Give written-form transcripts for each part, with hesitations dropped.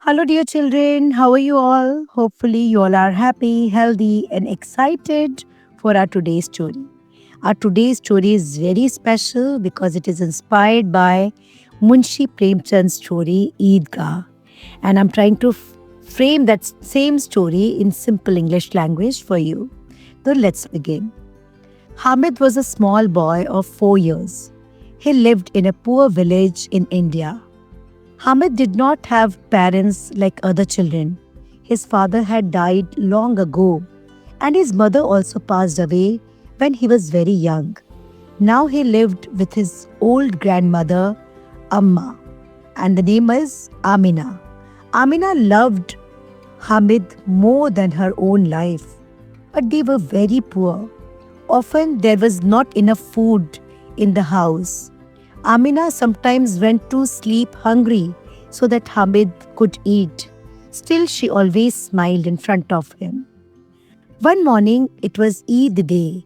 Hello, dear children. How are you all? Hopefully, you all are happy, healthy, and excited for our today's story. Our today's story is very special because it is inspired by Munshi Premchand's story, Eidgah. And I'm trying to frame that same story in simple English language for you. So, let's begin. Hamid was a small boy of 4 years. He lived in a poor village in India. Hamid did not have parents like other children. His father had died long ago, and his mother also passed away when he was very young. Now he lived with his old grandmother, Amma, and the name is Amina. Amina loved Hamid more than her own life, but they were very poor. Often there was not enough food in the house. Amina sometimes went to sleep hungry so that Hamid could eat. Still, she always smiled in front of him. One morning, it was Eid day.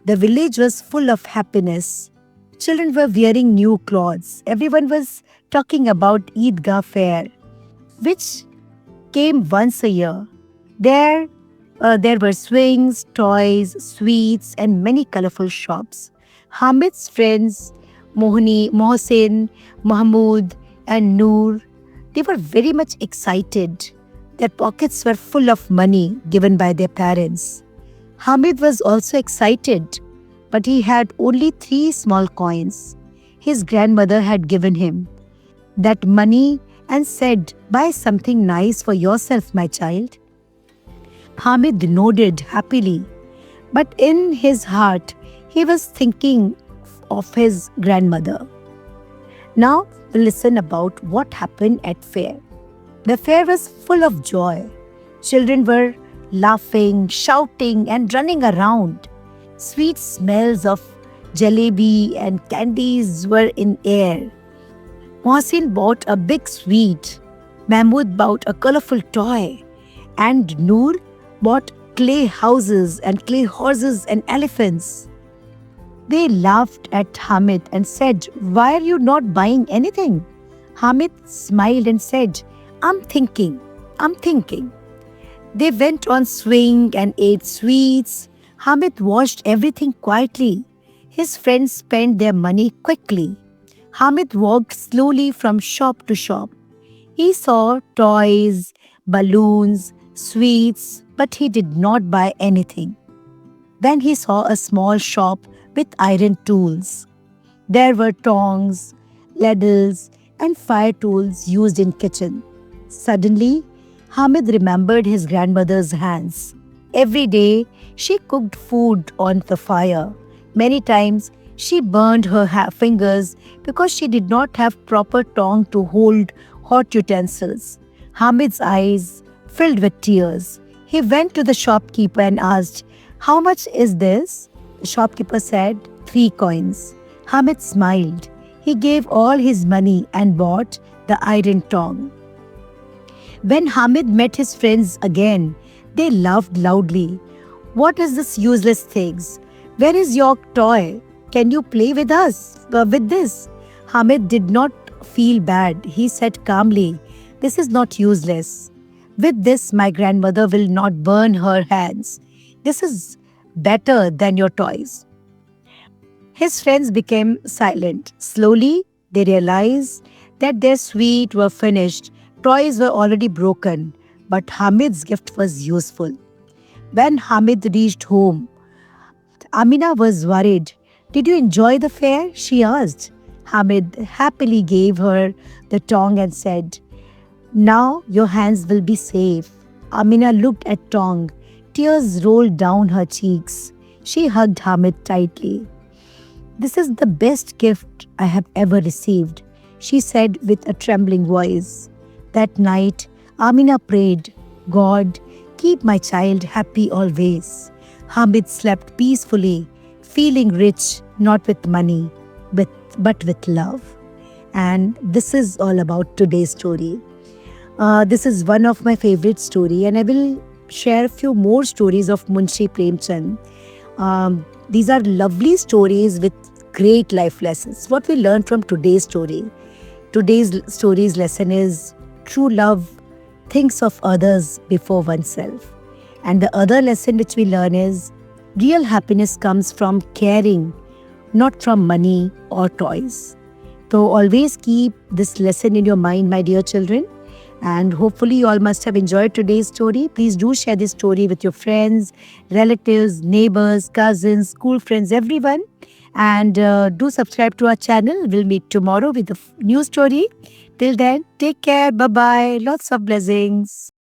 The village was full of happiness. Children were wearing new clothes. Everyone was talking about Eidgah fair, which came once a year. There, there were swings, toys, sweets, and many colorful shops. Hamid's friends, Mohsin, Mahmoud, and Noor, they were very much excited. Their pockets were full of money given by their parents. Hamid was also excited, but he had only three small coins. His grandmother had given him that money and said, "Buy something nice for yourself, my child." Hamid nodded happily, but in his heart, he was thinking of his grandmother. Now, listen about what happened at fair. The fair was full of joy. Children were laughing, shouting, and running around. Sweet smells of jalebi and candies were in air. Mohsin bought a big sweet. Mahmoud bought a colorful toy. And Noor bought clay houses and clay horses and elephants. They laughed at Hamid and said, "Why are you not buying anything?" Hamid smiled and said, I'm thinking. They went on swing and ate sweets. Hamid watched everything quietly. His friends spent their money quickly. Hamid walked slowly from shop to shop. He saw toys, balloons, sweets, but he did not buy anything. Then he saw a small shop with iron tools. There were tongs, ladles, and fire tools used in kitchen. Suddenly, Hamid remembered his grandmother's hands. Every day, she cooked food on the fire. Many times, she burned her fingers because she did not have proper tongue to hold hot utensils. Hamid's eyes filled with tears. He went to the shopkeeper and asked, "How much is this?" The shopkeeper said, "3 coins." Hamid smiled. He gave all his money and bought the iron tongue. When Hamid met his friends again, they laughed loudly. "What is this useless things? Where is your toy? Can you play with us with this?" Hamid did not feel bad. He said calmly, "This is not useless. With this, my grandmother will not burn her hands. This is better than your toys." His friends became silent. Slowly, they realized that their sweets were finished. Toys were already broken, but Hamid's gift was useful. When Hamid reached home, Amina was worried. "Did you enjoy the fair?" she asked. Hamid happily gave her the tongue and said, "Now your hands will be safe." Amina looked at tongue. Tears rolled down her cheeks. She hugged Hamid tightly. "This is the best gift I have ever received," she said with a trembling voice. That night, Amina prayed, "God, keep my child happy always." Hamid slept peacefully, feeling rich not with money, but with love. And this is all about today's story. This is one of my favorite story, and I will share a few more stories of Munshi Premchand. These are lovely stories with great life lessons. What we learn from today's story? Today's story's lesson is true love thinks of others before oneself. And the other lesson which we learn is real happiness comes from caring, not from money or toys. So always keep this lesson in your mind, my dear children. And hopefully, you all must have enjoyed today's story. Please do share this story with your friends, relatives, neighbors, cousins, school friends, everyone. And do subscribe to our channel. We'll meet tomorrow with a new story. Till then, take care. Bye bye. Lots of blessings.